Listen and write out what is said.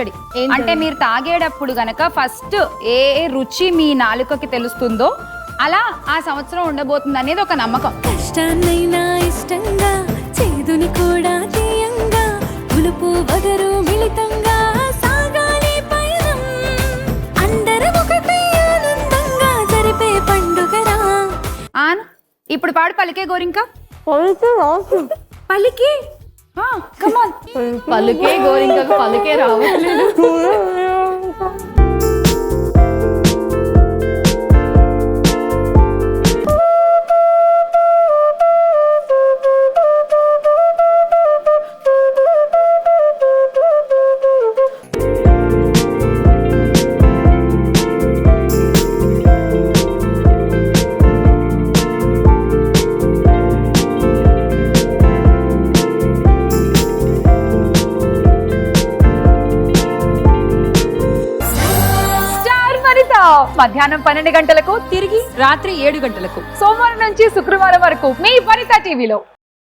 పచ్చడి. అంటే మీరు తాగేటప్పుడు గనక ఫస్ట్ ఏ రుచి మీ నాలుకకి తెలుస్తుందో అలా ఆ సంవత్సరం ఉండబోతుంది అనేది ఒక నమ్మకం. కష్టాన్నైనా ఇష్టంగా, చేదుని కూడా తీయంగా, పులుపు వగరు మిళితంగా సాగాలి పయనం. అందరం ఒకటే ఆనందంగా జరిపే పండుగరా. ఆన్ ఇప్పుడు పాడు పలికే గోరింక. పలికి కమాన్. పలుకే గోరింకకు పలుకే రావట్లేదు. మధ్యాహ్నం 12 గంటలకు, తిరిగి రాత్రి 7 గంటలకు, సోమవారం నుంచి శుక్రవారం వరకు మీ వనిత టీవీలో.